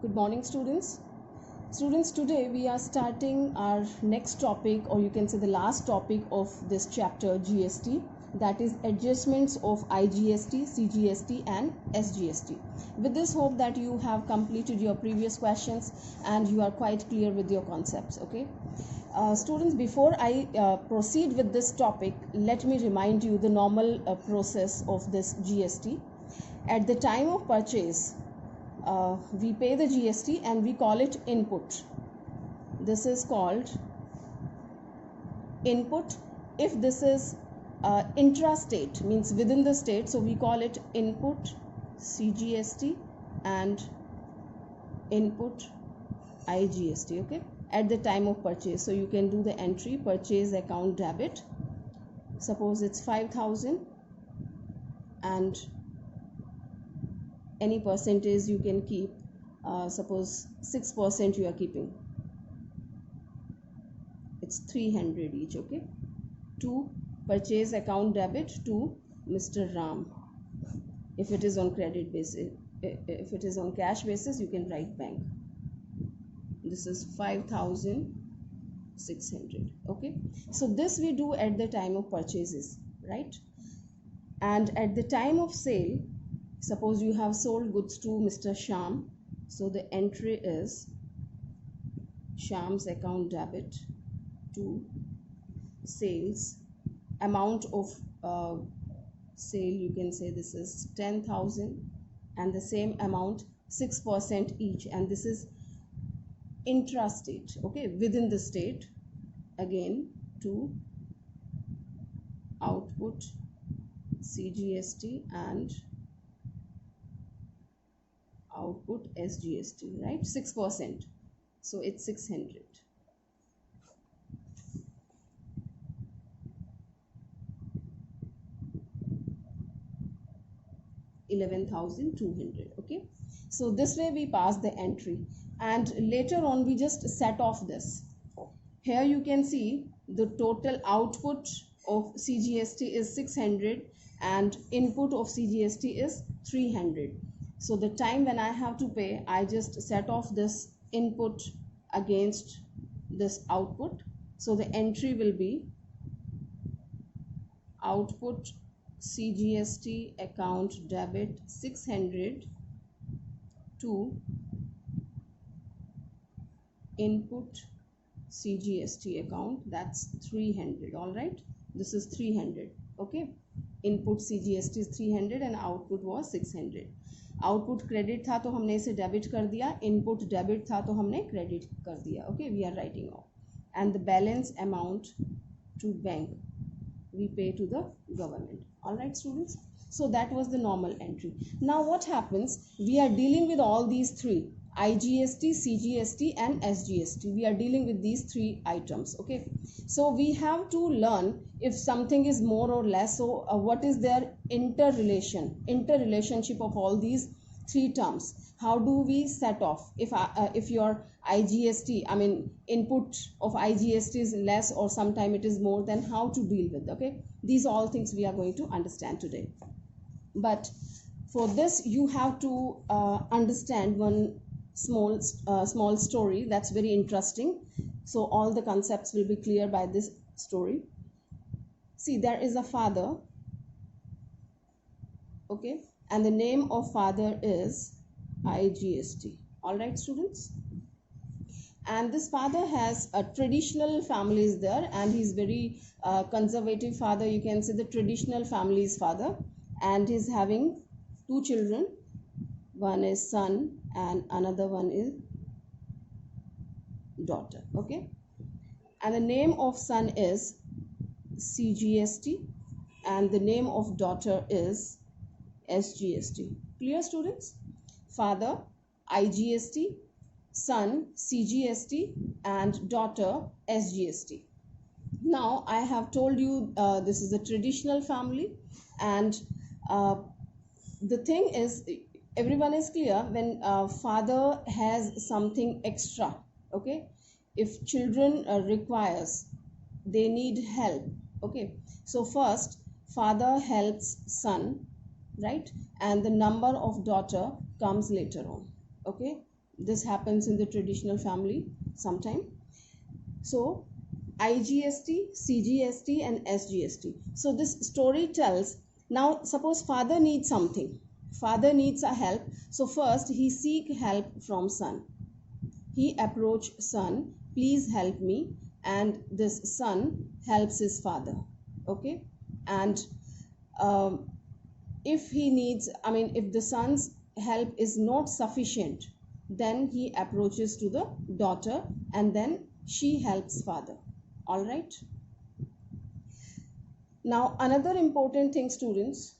Good morning, students. Students, today we are starting our next topic, or you can say the last topic of this chapter, GST, that is adjustments of IGST, CGST and SGST. With this hope that you have completed your previous questions and you are quite clear with your concepts, okay? Students, before I proceed with this topic, let me remind you the normal process of this GST. At the time of purchase, we pay the GST and we call it input. This is called input. If this is intra-state, means within the state, so we call it input CGST and input IGST, okay, at the time of purchase. So you can do the entry purchase account debit. Suppose it's 5,000 and any percentage you can keep. Suppose 6% you are keeping, it's 300 each, okay, to purchase account debit to Mr. Ram. If it is on credit basis, if it is on cash basis, you can write bank. This is 5,600, okay. So this we do at the time of purchases, right? And at the time of sale, suppose you have sold goods to Mr. Sham, so the entry is Sham's account debit to sales. Amount of sale, you can say this is 10,000 and the same amount 6% each, and this is intrastate, okay, within the state. Again, to output CGST and output SGST, right? 6%, so it's 600. $11,200, okay. So this way we pass the entry, and later on we just set off this. Here you can see the total output of CGST is 600 and input of CGST is 300. So the time when I have to pay, I just set off this input against this output. So the entry will be output CGST account debit 600 to input CGST account, that's 300. All right, this is 300, okay. Input CGST is 300 and output was 600. Output credit था तो हमने इसे debit कर दिया, input debit था तो हमने credit कर दिया, okay. We are writing off, and the balance amount to bank we pay to the government. All right, students, so that was the normal entry. Now what happens, we are dealing with all these three, IGST, CGST and SGST. We are dealing with these three items, okay. So we have to learn if something is more or less, so what is their interrelationship of all these three terms. How do we set off if your IGST, I mean input of IGST is less or sometime it is more, then how to deal with, okay. These all things we are going to understand today. But for this you have to understand one small story that's very interesting. So all the concepts will be clear by this story. See, there is a father, okay, and the name of father is IGST. All right, students, and this father has a traditional families there, and he's very conservative father, you can say the traditional family's father, and he's having two children. One is son and another one is daughter, okay. And the name of son is CGST and the name of daughter is SGST. Clear, students? Father IGST, son CGST and daughter SGST. Now I have told you this is a traditional family, and the thing is, everyone is clear when father has something extra, okay. If children requires, they need help, okay. So first father helps son, right, and the number of daughter comes later on, okay. This happens in the traditional family sometime. So IGST, CGST and SGST. So this story tells, now suppose father needs something. Father needs a help. So first he seek help from son. He approach son, please help me, and this son helps his father. Okay, and if he needs, if the son's help is not sufficient, then he approaches to the daughter and then she helps father. All right. Now another important thing, students,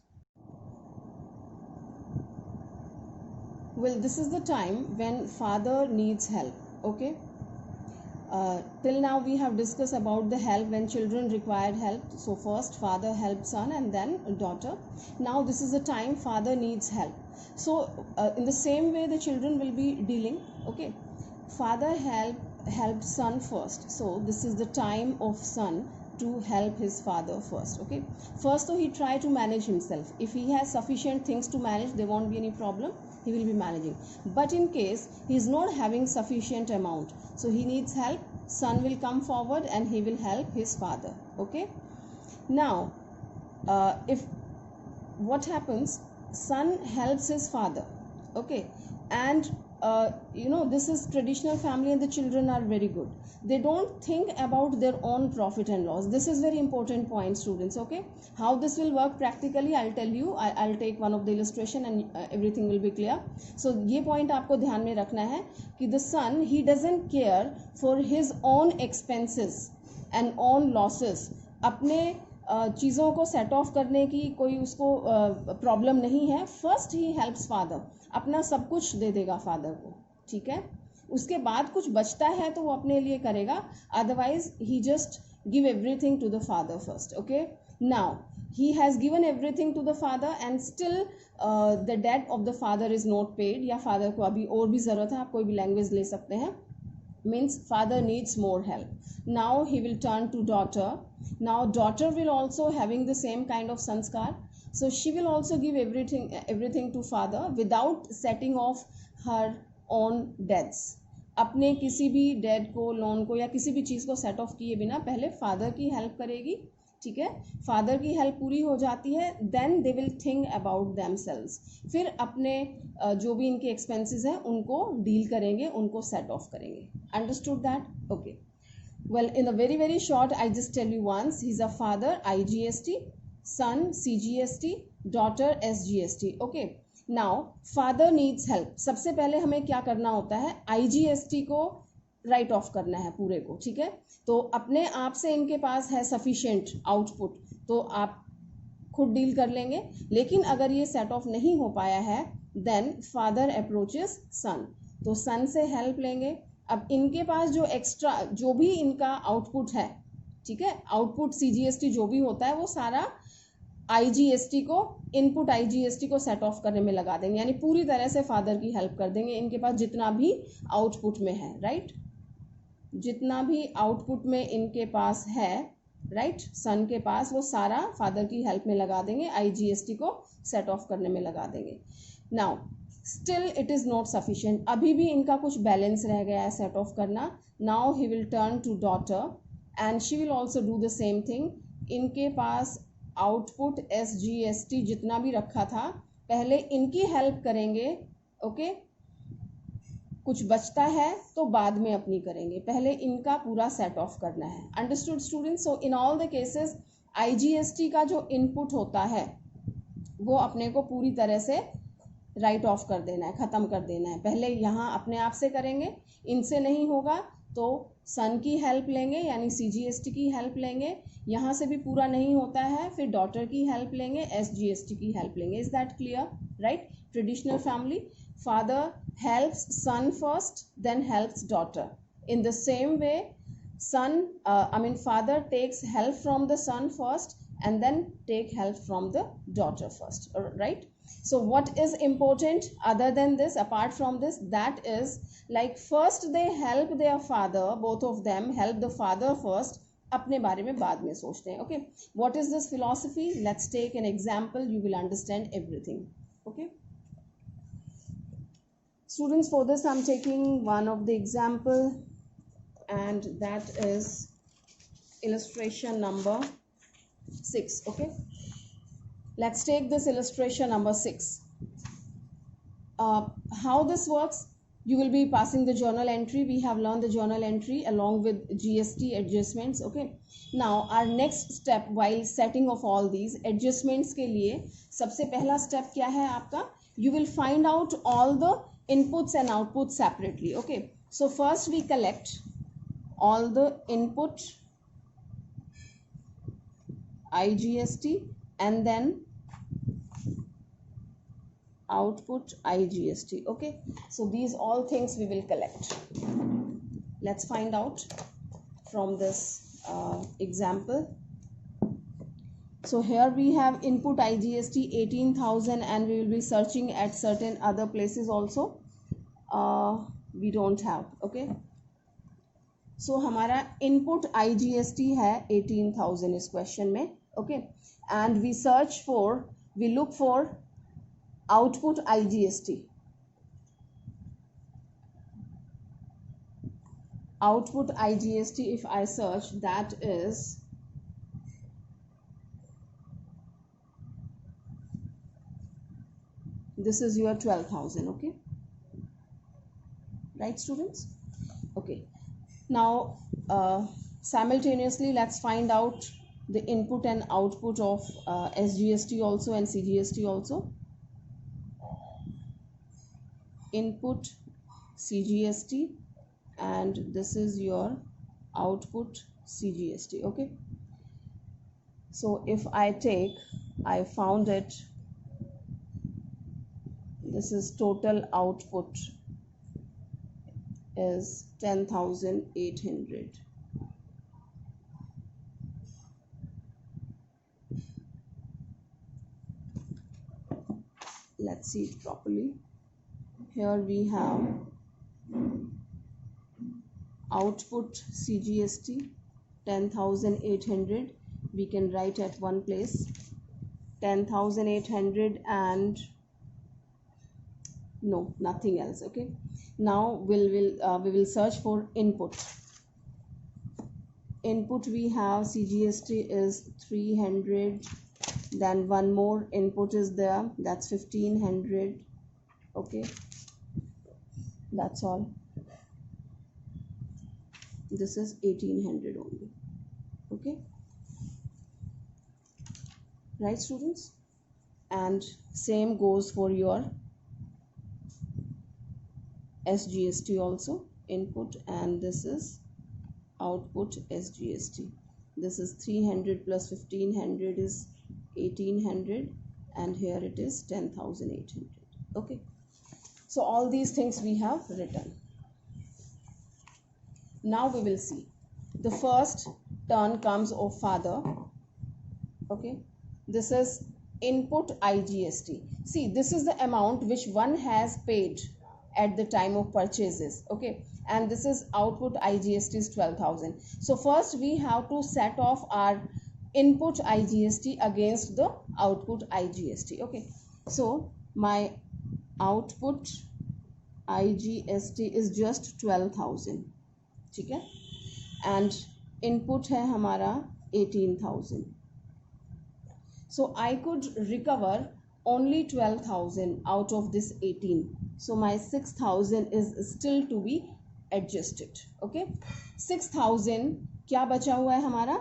well, this is the time when father needs help. Okay, till now we have discussed about the help when children required help. So first father helps son and then daughter. Now this is the time father needs help. So in the same way the children will be dealing. Okay, father helped son first, so this is the time of son to help his father first. Okay, first though he try to manage himself. If he has sufficient things to manage, there won't be any problem, he will be managing. But in case he is not having sufficient amount, so he needs help, son will come forward and he will help his father. Okay, now if what happens, son helps his father. Okay, and this is traditional family and the children are very good. They don't think about their own profit and loss. This is very important point, students. Okay, how this will work practically, I'll tell you. I'll take one of the illustration and everything will be clear. So ये point आपको ध्यान में रखना है कि the son, he doesn't care for his own expenses and own losses. अपने चीज़ों को सेट ऑफ करने की कोई उसको प्रॉब्लम नहीं है. फर्स्ट ही हेल्प्स फादर, अपना सब कुछ दे देगा फादर को. ठीक है, उसके बाद कुछ बचता है तो वो अपने लिए करेगा, otherwise he just give everything to the father first. Okay, now he has given everything to the father and still the debt of the father is not paid, या father को अभी और भी ज़रूरत है, आप कोई भी लैंग्वेज ले सकते हैं, means father needs more help. Now he will turn to daughter. Now daughter will also having the same kind of sanskar, so she will also give everything to father without setting off her own debts. अपने किसी भी date को, loan को या किसी भी चीज़ को set of किए बिना पहले फादर की हेल्प करेगी. ठीक है, फादर की हेल्प पूरी हो जाती है, then they will think about themselves. फिर अपने जो भी इनके एक्सपेंसेस हैं उनको डील करेंगे, उनको सेट ऑफ करेंगे. Understood that? Okay, well in a very very short I just tell you once. He is a father IGST, son CGST, daughter SGST. Okay, now father needs help. सबसे पहले हमें क्या करना होता है, IGST को right of करना है पूरे को. ठीक है, तो अपने आप से इनके पास है सफिशिएंट आउटपुट तो आप खुद डील कर लेंगे. लेकिन अगर ये सेट ऑफ नहीं हो पाया है, देन फादर अप्रोचेस सन, तो सन से हेल्प लेंगे. अब इनके पास जो एक्स्ट्रा जो भी इनका आउटपुट है, ठीक है, आउटपुट CGST जो भी होता है वो सारा IGST को, इनपुट IGST को सेट ऑफ करने में लगा देंगे, यानी पूरी तरह से फादर की हेल्प कर देंगे. इनके पास जितना भी आउटपुट में है, राइट, जितना भी आउटपुट में इनके पास है, राइट, सन के पास, वो सारा फादर की हेल्प में लगा देंगे, IGST को सेट ऑफ करने में लगा देंगे. Now still it is not sufficient, अभी भी इनका कुछ बैलेंस रह गया है सेट ऑफ करना. Now he will turn to daughter and she will also do the same thing. इनके पास आउटपुट SGST जितना भी रखा था, पहले इनकी हेल्प करेंगे. ओके, कुछ बचता है तो बाद में अपनी करेंगे, पहले इनका पूरा सेट ऑफ करना है. Understood students? So in all the cases IGST का जो इनपुट होता है वो अपने को पूरी तरह से राइट ऑफ कर देना है, ख़त्म कर देना है. पहले यहाँ अपने आप से करेंगे, इनसे नहीं होगा तो सन की हेल्प लेंगे यानी CGST की हेल्प लेंगे, यहाँ से भी पूरा नहीं होता है फिर डॉटर की हेल्प लेंगे, SGST की हेल्प लेंगे. Is that clear? Right, traditional family, father helps son first, then helps daughter. In the same way, father takes help from the son first and then take help from the daughter first. Right? So what is important other than this, apart from this, that is like first they help their father, both of them help the father first, अपने बारे में बाद में सोचते हैं. Okay, what is this philosophy? Let's take an example, you will understand everything. Okay, Students, for this I'm taking one of the example, and that is illustration number 6. Okay, let's take this illustration number 6. How this works, you will be passing the journal entry. We have learned the journal entry along with GST adjustments. Okay, now our next step while setting of all these adjustments के लिए सबसे पहला step क्या है आपका? You will find out all the inputs and outputs separately. Okay, so first we collect all the input IGST and then output IGST. Okay, so these all things we will collect. Let's find out from this example. So here we have input IGST 18,000, and we will be searching at certain other places also. We don't have. Okay, so हमारा input IGST है 18,000 इस question में. Okay, and we search for, we look for output IGST. Output IGST, if I search, that is this is your 12,000. Okay, right students? Okay, now simultaneously let's find out the input and output of SGST also and CGST also. Input CGST and this is your output CGST. Okay, so if I found it, this is total output is 10,800. Let's see it properly. Here we have output CGST 10,800. We can write at one place 10,800 and no, nothing else. Okay, now we will search for input. Input we have CGST is 300, then one more input is there, that's 1,500. Okay, that's all. This is 1,800 only. Okay, right students? And same goes for your SGST also, input, and this is output SGST. This is 300 plus 1,500 is 1,800, and here it is 10,800. Okay, so all these things we have written. Now we will see the first turn comes of father. Okay, this is input IGST. See, this is the amount which one has paid at the time of purchases. Okay, and this is output IGST is 12,000. So first we have to set off our input IGST against the output IGST. Okay, so my output IGST is just 12,000. ठीक है, and input है हमारा 18,000. So I could recover only 12,000 out of this 18. So my 6,000 is still to be adjusted. Okay, 6,000 क्या बचा हुआ है हमारा?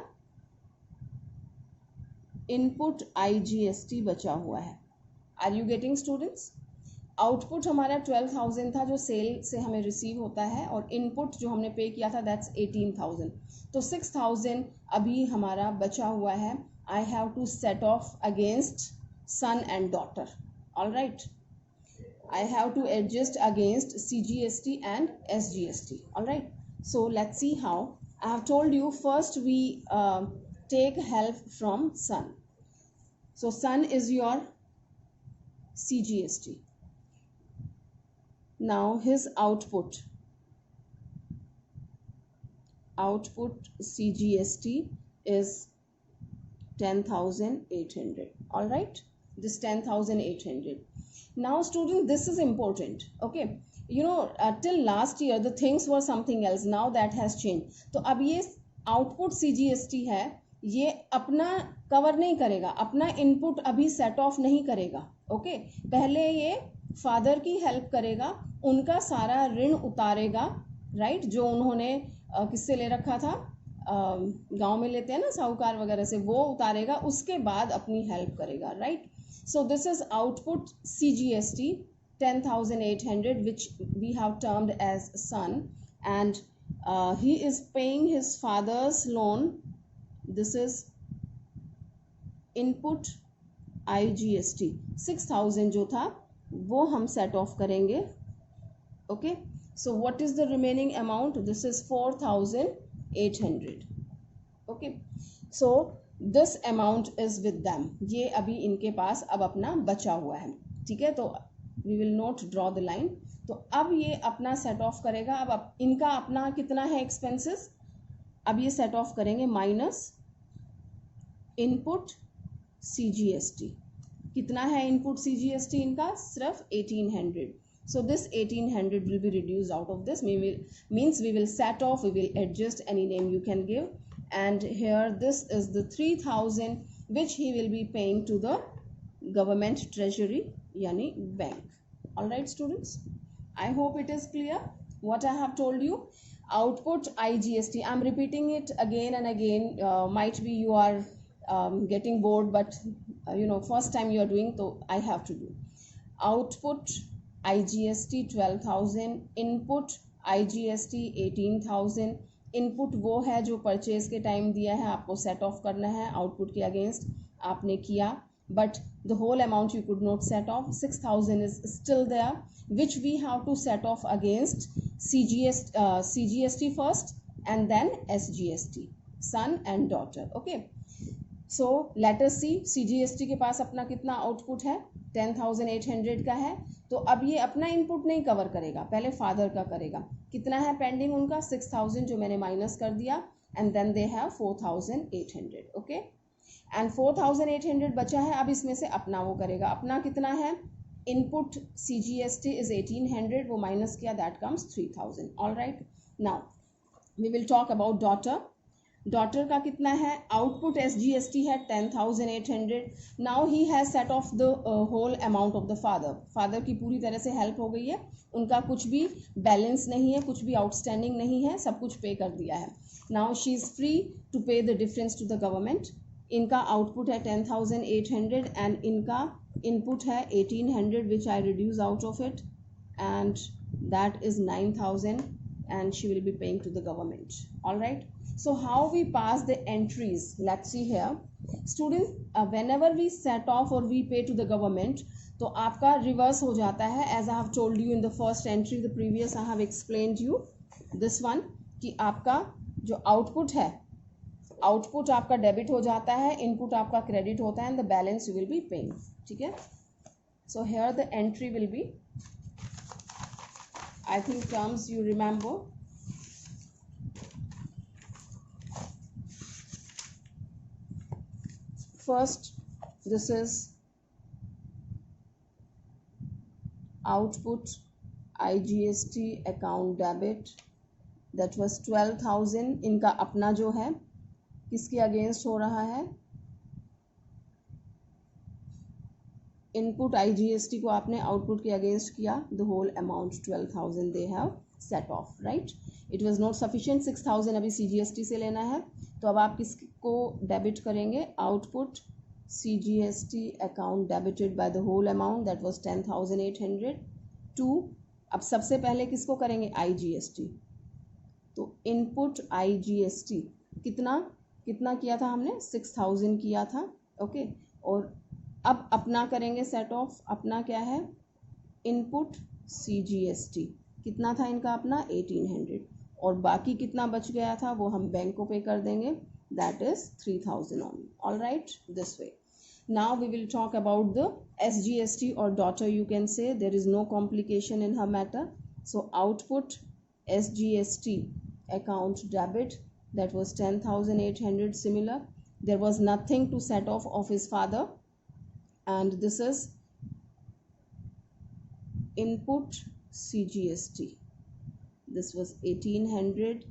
Input IGST बचा हुआ है. Are you getting students? Output हमारा 12,000 था जो सेल से हमें रिसीव होता है, और इनपुट जो हमने पे किया था दैट्स 18,000. तो 6,000 अभी हमारा बचा हुआ है. I have to set off against son and daughter. All right, I have to adjust against CGST and SGST. All right, so let's see how. I have told you first we take help from Sun. So Sun is your CGST. Now his output CGST is 10,800. All right, this 10,800. Now student, this is important. Okay, till last year the things were something else, now that has changed. तो अब ये output CGST है, ये अपना cover नहीं करेगा, अपना input अभी सेट ऑफ नहीं करेगा. ओके, पहले ये फादर की हेल्प करेगा, उनका सारा ऋण उतारेगा, राइट, जो उन्होंने किससे ले रखा था, गांव में लेते हैं ना साहूकार वगैरह से, वो उतारेगा, उसके बाद अपनी हेल्प करेगा, right. So this is output CGST 10,800, which we have termed as son, and he is paying his father's loan. This is input IGST 6,000 जो था वो हम set off करेंगे. Okay, so what is the remaining amount? This is 4,800. Okay, so this amount is with them, ये अभी इनके पास अब अपना बचा हुआ है. ठीक है, तो we will not draw the line. तो अब ये अपना सेट ऑफ करेगा. अब इनका अपना कितना है एक्सपेंसेस, अब ये सेट ऑफ करेंगे माइनस इनपुट CGST. कितना है इनपुट CGST इनका, सिर्फ 1800. So this 1800 will be reduced out of this. Means we will set off, we will adjust any name you can give. And here this is the 3,000 which he will be paying to the government treasury, yani bank. All right students, I hope it is clear what I have told you. Output IGST, I'm repeating it again and again. Might be you are getting bored, but first time you are doing, so I have to do. Output IGST 12,000, input IGST 18,000. Input वो है जो purchase के time दिया है, आपको set off करना है output के अगेंस्ट, आपने किया, but the whole amount you could not set off. 6,000 is still there which we have to set off against CGST first and then SGST, son and daughter. Okay, so let us see CGST के पास अपना कितना output है, 10,800 का है. तो अब ये अपना इनपुट नहीं कवर करेगा, पहले फादर का करेगा. कितना है पेंडिंग उनका, 6,000 जो मैंने माइनस कर दिया, and then they have 4,800. Okay, and 4,800 बचा है, अब इसमें से अपना वो करेगा. अपना कितना है, इनपुट CGST इज 1800, वो माइनस किया, that comes 3,000. All right, now we will talk about daughter. Daughter का कितना है, आउटपुट SGST है 10,800. Now he has set off the whole amount of the father. Father की पूरी तरह से हेल्प हो गई है, उनका कुछ भी बैलेंस नहीं है, कुछ भी आउटस्टैंडिंग नहीं है, सब कुछ पे कर दिया है. Now she is free to pay the difference to the government. इनका आउटपुट है 10,800 एंड इनका इनपुट है 1800 which I reduce out of it, and that is 9,000 and she will be paying to the government. All right, so how we pass the entries, let's see here. Students, whenever we set off or we pay to the government, तो आपका reverse हो जाता है. as I have told you in the first entry, the previous I have explained you this one, कि आपका जो output है, output आपका डेबिट हो जाता है, इनपुट आपका क्रेडिट होता है, and the balance you will be paying. ठीक है, so here the entry will be, I think terms you remember. First, this is output IGST account debit, that was 12,000. इनका अपना जो है किसके अगेंस्ट हो रहा है, इनपुट IGST को आपने आउटपुट के अगेंस्ट किया, the whole amount 12,000 they have set off. Right, it was not sufficient, 6,000 अभी CGST से लेना है, तो अब आप किसको डेबिट करेंगे, output CGST account debited by the whole amount, that was 10,800 to, अब सबसे पहले किसको करेंगे, IGST. तो इनपुट IGST कितना किया था हमने, 6,000 किया था. ओके, और अब अपना करेंगे सेट ऑफ. अपना क्या है, इनपुट CGST कितना था इनका अपना, 1800, और बाकी कितना बच गया था वो हम बैंक को पे कर देंगे, that is 3,000 only. All right, this way. Now we will talk about the SGST or daughter, you can say. There is no complication in her matter. So output SGST account debit, that was 10,800. Similar, there was nothing to set off of his father, and this is input CGST. This was 1800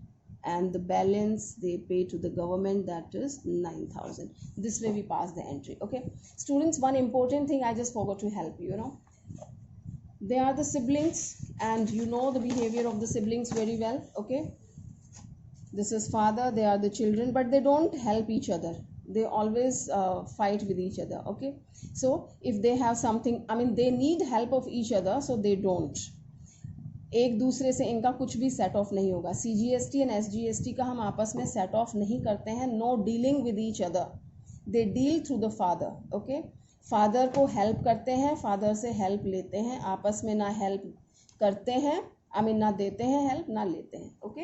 and the balance they pay to the government, that is 9000. This way we pass the entry. Okay students, one important thing I just forgot to help you, they are the siblings and you know the behavior of the siblings very well. Okay, this is father, they are the children, but they don't help each other, they always fight with each other. Okay, so if they have something, I mean they need help of each other, so they don't, एक दूसरे से इनका कुछ भी set of नहीं होगा. CGST and SGST का हम आपस में सेट ऑफ नहीं करते हैं. No dealing with each other, they deal through the father. Okay, father को हेल्प करते हैं, फादर से हेल्प लेते हैं, आपस में ना हेल्प करते हैं, आई मीन ना देते हैं हेल्प, ना लेते हैं. Okay,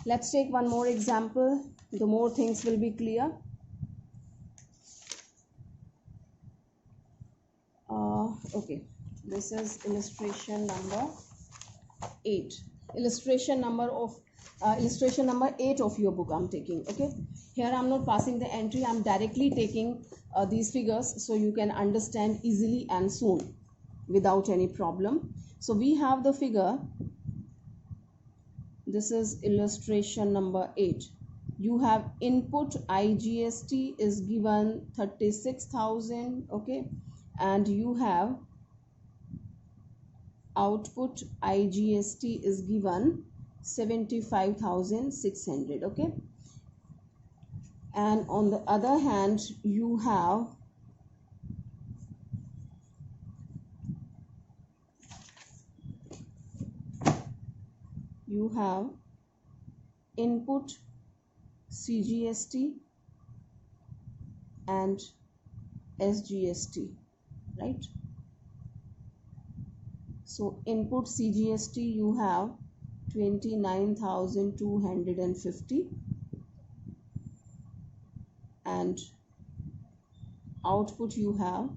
let's take one more example, the more things will be clear. Okay, this is illustration number 8. Illustration number 8 of your book I'm taking. Okay, here I'm not passing the entry, I'm directly taking these figures so you can understand easily and soon without any problem. So we have the figure, this is illustration number 8. You have input IGST is given 36,000. Okay, and you have output IGST is given 75,600. Okay, and on the other hand you have input CGST and SGST, right? So input CGST you have 29,250 and output you have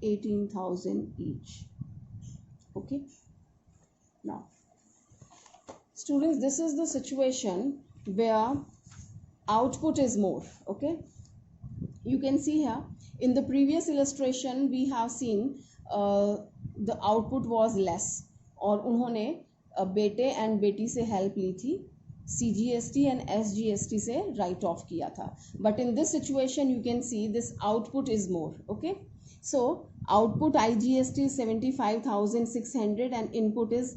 18,000 each. Okay, now students, this is the situation where output is more. Okay, you can see here in the previous illustration we have seen the output was less और उन्होंने बेटे and बेटी से help ली थी, CGST and SGST से right of किया था. But in this situation you can see this output is more. Okay, so output IGST is 75,600 and input is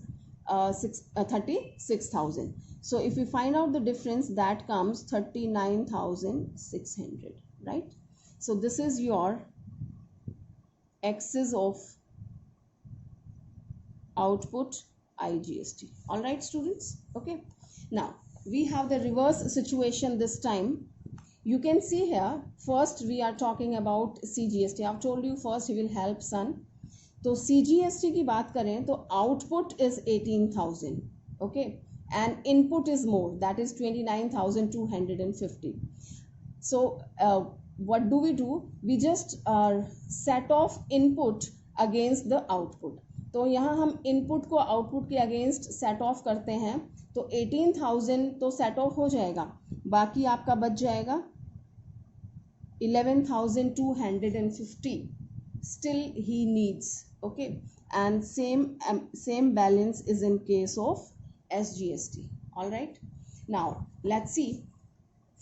36,000. So if we find out the difference, that comes 39,600, right? So this is your axis of output IGST. All right students. Okay, now we have the reverse situation this time. You can see here, first we are talking about CGST. I've told you first he will help son. तो CGST की बात करें तो output is 18,000. okay, and input is more, that is 29,250. So what do? We just set off input against the output. तो यहाँ हम input को output के अगेंस्ट सेट ऑफ करते हैं, तो 18,000 तो सेट ऑफ हो जाएगा, बाकी आपका बच जाएगा 11,250 still he needs. Okay, and same balance is in case of SGST. All right, now let's see,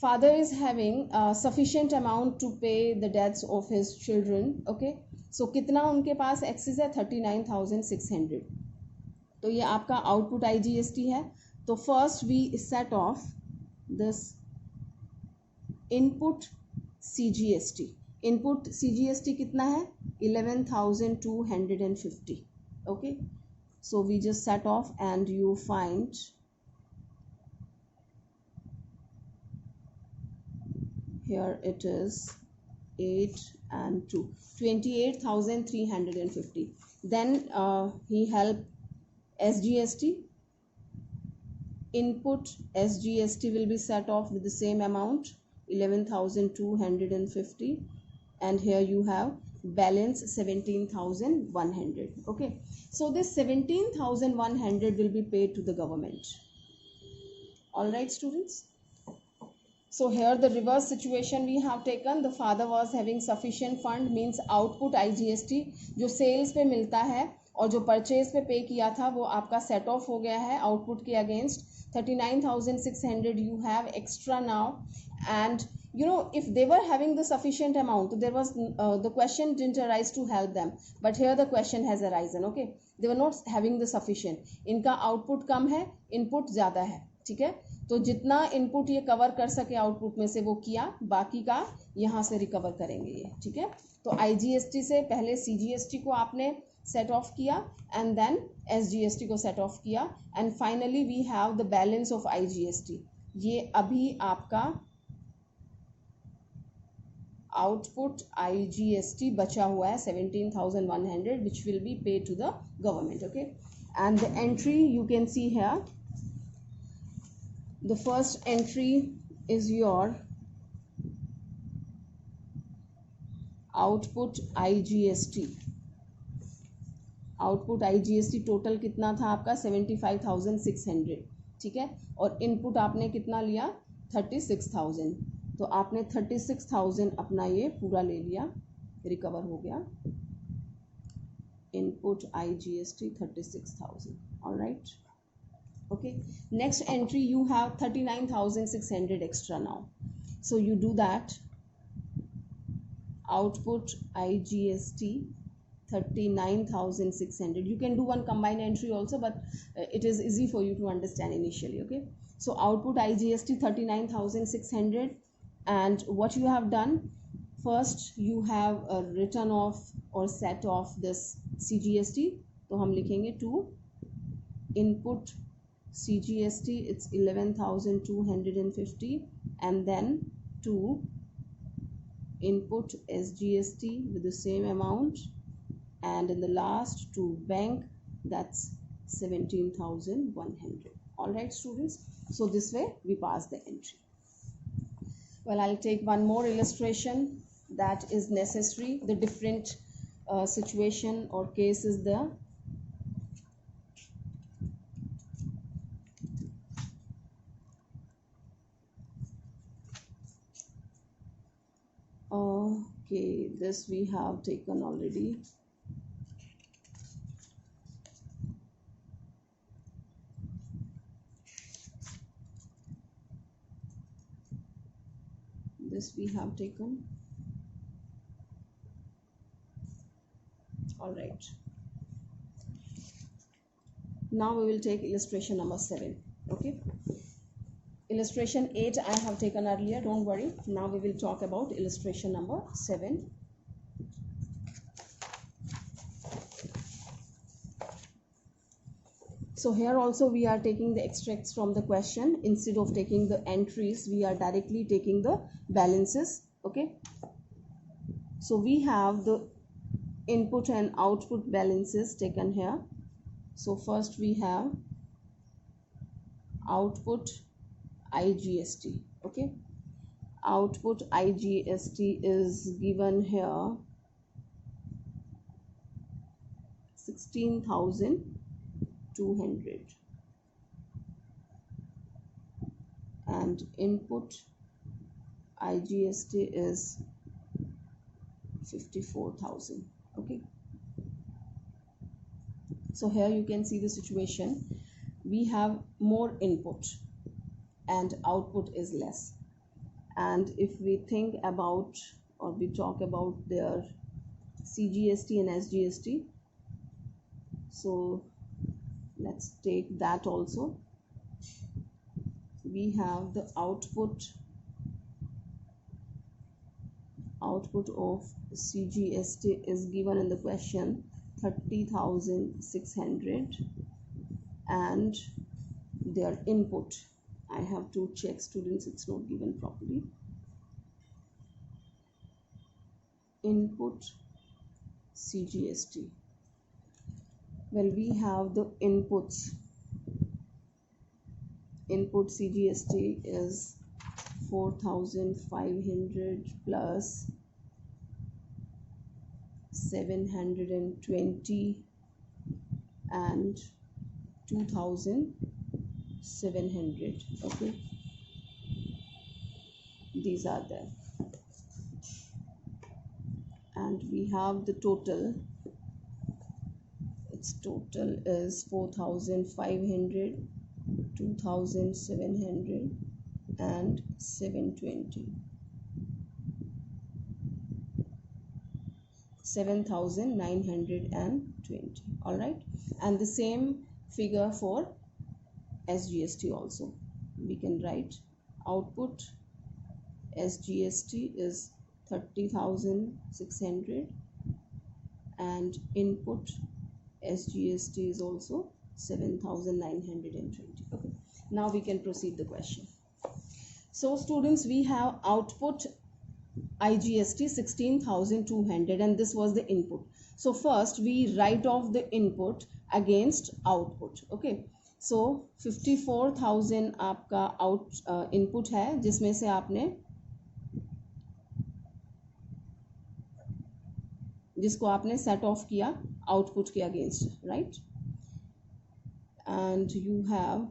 father is having sufficient amount to pay the debts of his children. Okay, so कितना उनके पास access है 39,600. तो ये आपका output IGST है. तो first we set off this input CGST. Input CGST कितना है 11,250. okay, so we just set off and you find here it is 8 and 2, 28,350. Then he helped SGST. Input SGST will be set off with the same amount 11,250, and here you have balance 17,100. okay, so this 17,100 will be paid to the government. All right students, so here the reverse situation we have taken. The father was having sufficient fund, means output IGST जो sales पे मिलता है और जो purchase पे पे किया था वो आपका सेट ऑफ हो गया है आउटपुट के against. 39,600 you have extra now. And you know, if they were having the sufficient amount, there was the question didn't arise to help them, but here the question has arisen. Okay, they were not having the sufficient. इनका output कम है, input ज़्यादा है. ठीक है, तो जितना input ये cover कर सके आउटपुट में से वो किया, बाकी का यहाँ से रिकवर करेंगे ये. ठीक है, तो IGST से पहले CGST को आपने सेट ऑफ किया एंड देन SGST को सेट ऑफ किया and finally we have the balance of IGST. ये अभी आपका आउटपुट IGST बचा हुआ है 17,100 which will be paid to the government. Okay, and the entry you can see here. The first entry is your output IGST. Output IGST total कितना था आपका 75,600. ठीक है, और इनपुट आपने कितना लिया 36,000. तो आपने 36,000 अपना ये पूरा ले लिया, रिकवर हो गया. Input IGST 36,000. All right. Okay, next entry you have 39,600 extra now, so you do that. Output IGST 39,600. You can do one combined entry also, but it is easy for you to understand initially. Okay, so output IGST 39,600, and what you have done, first you have written off or set off this CGST. तो हम लिखेंगे to input CGST, it's 11,250, and then to input SGST with the same amount, and in the last to bank, that's 17,100. All right, students, so this way we pass the entry. Well, I'll take one more illustration that is necessary. The different situation or case is there. Okay, this we have taken already. This we have taken. All right. Now we will take illustration number 7. Okay. Illustration 8 I have taken earlier, don't worry. Now we will talk about illustration number 7. So here also we are taking the extracts from the question. Instead of taking the entries, we are directly taking the balances. Okay. So we have the input and output balances taken here. So first we have output IGST. Okay, output IGST is given here 16,200, and input IGST is 54,000. Okay, so here you can see the situation. We have more input and output is less, and if we think about or we talk about their CGST and SGST, so let's take that also. We have the output of CGST is given in the question 30,600, and their input, I have to check, students, it's not given properly. Input CGST. Well, we have the inputs. Input CGST is 4,500 plus 720 and 2,700. Okay, these are there, and we have the total, it's its total is 4,500, 2,700 and 720. 7,920. All right, and the same figure for SGST also. We can write output SGST is 30,600 and input SGST is also 7,920. Okay, now we can proceed the question. So students, we have output IGST 16,200 and this was the input. So first we write off the input against output. Okay, so 54,000 आपका input है, जिसमें से आपने जिसको आपने set off किया output के against, right, and you have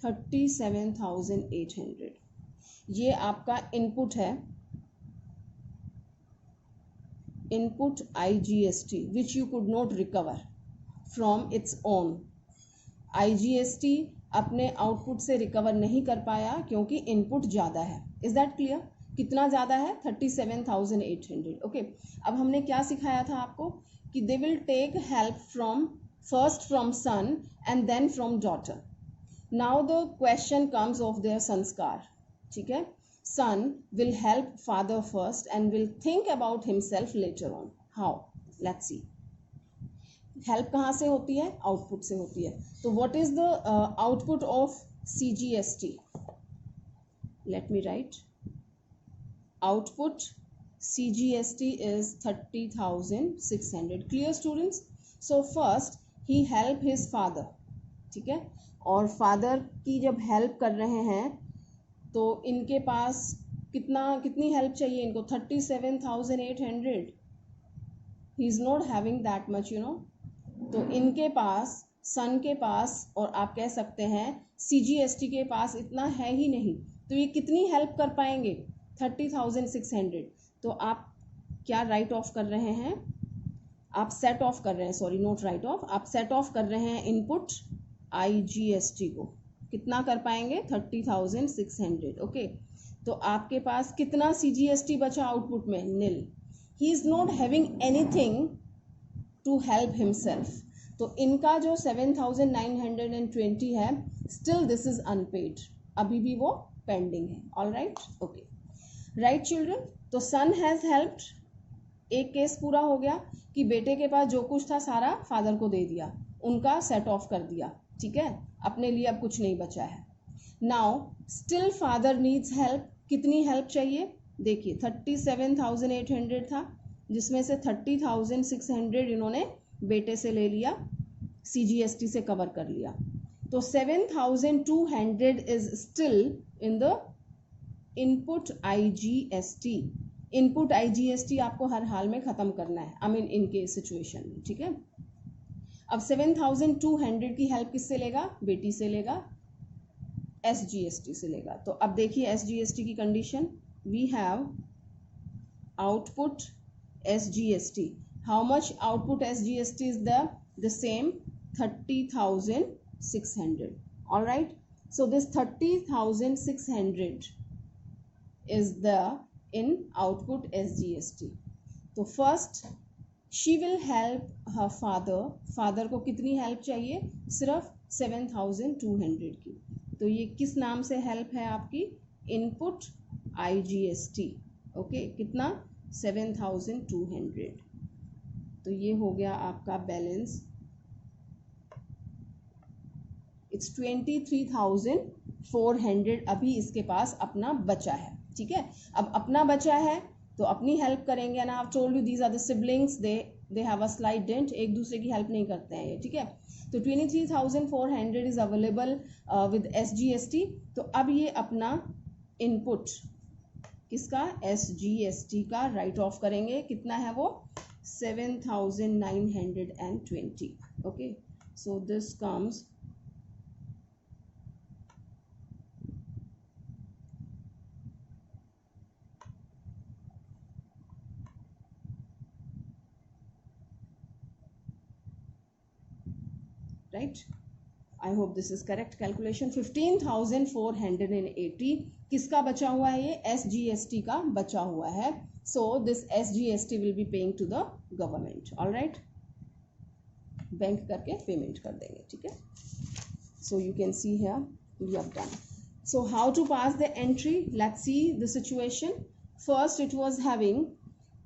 37,800. ये आपका इनपुट है, input IGST which you could not recover from its own. IGST अपने आउटपुट से रिकवर नहीं कर पाया क्योंकि इनपुट ज़्यादा है. Is that clear? कितना ज़्यादा है? 37,800. ओके, अब हमने क्या सिखाया था आपको कि they will take help from first from son and then from daughter. Now the question comes of their संस्कार. ठीक है, son will help father first and will think about himself later on. How? Let's see. Help कहाँ से होती है? Output से होती है. तो what is the output of CGST? Let me write. Output CGST is 30,600. Clear students? So first he help his father. ठीक है, और फादर की जब हेल्प कर रहे हैं तो इनके पास कितनी हेल्प चाहिए इनको? 37,800. ही is not having that much, you know. तो इनके पास, सन के पास, और आप कह सकते हैं CGST के पास इतना है ही नहीं. तो ये कितनी हेल्प कर पाएंगे? 30,600. तो आप क्या राइट ऑफ कर रहे हैं? आप सेट ऑफ कर रहे हैं, सॉरी नॉट राइट ऑफ, आप सेट ऑफ कर रहे हैं इनपुट IGST को. कितना कर पाएंगे? 30,600. ओके, तो आपके पास कितना CGST बचा आउटपुट में? Nil. He is not having anything to help himself. तो इनका जो 7,920 है, स्टिल दिस इज अनपेड, अभी भी वो पेंडिंग है. All right, okay, right children. तो सन हैज हेल्प्ड. एक केस पूरा हो गया कि बेटे के पास जो कुछ था सारा फादर को दे दिया, उनका सेट ऑफ कर दिया. ठीक है, अपने लिए अब कुछ नहीं बचा है. Now still father needs help. कितनी हेल्प चाहिए? देखिए 37,800 था, जिसमें से 30,600 इन्होंने बेटे से ले लिया, CGST से कवर कर लिया. तो 7,200 is still in the input IGST. Input IGST आपको हर हाल में खत्म करना है, आई मीन इनके सिचुएशन में. ठीक है, अब 7,200 की हेल्प किससे लेगा? बेटी से लेगा, SGST से लेगा. तो अब देखिए SGST की condition. We have output SGST. How much output SGST is the same 30,600. All right, so this 30,600 is the in output SGST. तो first she will help her father. Father को कितनी हेल्प चाहिए? सिर्फ 7,200 की. तो ये किस नाम से हेल्प है आपकी? Input IGST. ओके, कितना? 7,200. तो ये हो गया आपका बैलेंस. इट्स 23,400 अभी इसके पास अपना बचा है. ठीक है, अब अपना बचा है तो अपनी हेल्प करेंगे ना. I told you these are the siblings, they have a slight dent, एक दूसरे की हेल्प नहीं करते हैं ये. ठीक है, तो 23,400 इज अवेलेबल विद SGST. तो अब ये अपना इनपुट किसका? SGST का राइट ऑफ करेंगे. कितना है वो? 7,920. Okay, so this comes right? I hope this is correct calculation. 15,480 किसका बचा हुआ है? ये SGST का बचा हुआ है. So this SGST will be paying to the government. All right? Bank करके पेमेंट कर देंगे, ठीक है? So you can see here we have done. So how to pass the entry? Let's see the situation. First it was having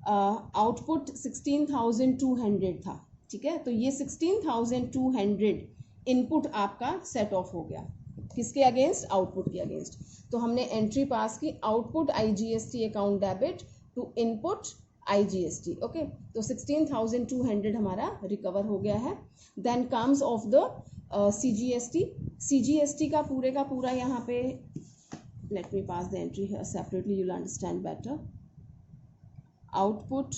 output 16,200 था, ठीक है? तो ये 16,200 इनपुट आपका सेट ऑफ हो गया. किसके अगेंस्ट? आउटपुट के अगेंस्ट. तो हमने एंट्री पास की, output IGST account debit to input IGST. Okay, तो 16,200 हमारा रिकवर हो गया है. Then comes off the CGST का पूरा यहाँ पे, let me pass the entry here separately, you will understand better. Output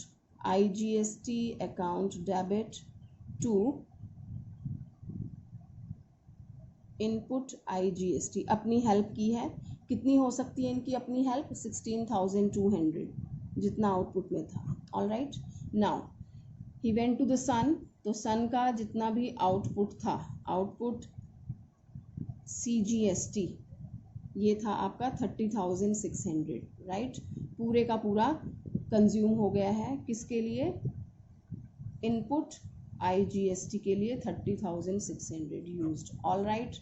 IGST account debit to input IGST. अपनी हेल्प की है, कितनी हो सकती है इनकी अपनी हेल्प? 16,200 जितना आउटपुट में था. All right, now he went to the son. तो सन का जितना भी आउटपुट था, आउटपुट CGST ये था आपका 30,600, राइट? पूरे का पूरा कंज्यूम हो गया है. किसके लिए? इनपुट IGST के लिए 30,600 used. All right,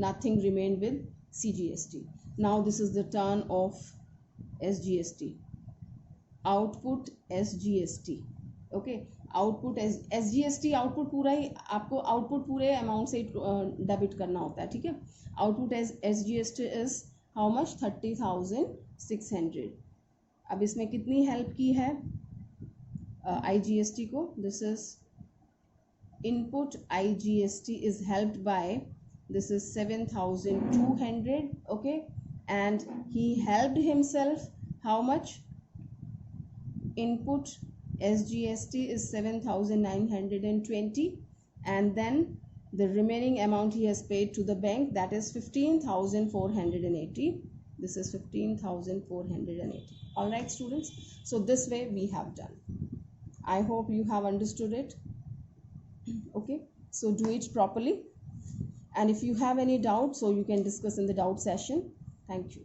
nothing remained with CGST. Now this is the turn of SGST. Output SGST. Okay, output SGST output पूरा ही आपको आउटपुट पूरे अमाउंट से डेबिट करना होता है, ठीक है? Output SGST is how much? 30,600. अब इसमें कितनी हेल्प की है IGST को? This is input IGST is helped by, this is 7,200. okay, and he helped himself how much? Input SGST is 7,920, and then the remaining amount he has paid to the bank, that is 15,480. this is 15,480. all right students, so this way we have done. I hope you have understood it. Okay, so do it properly, and if you have any doubt, so you can discuss in the doubt session. Thank you.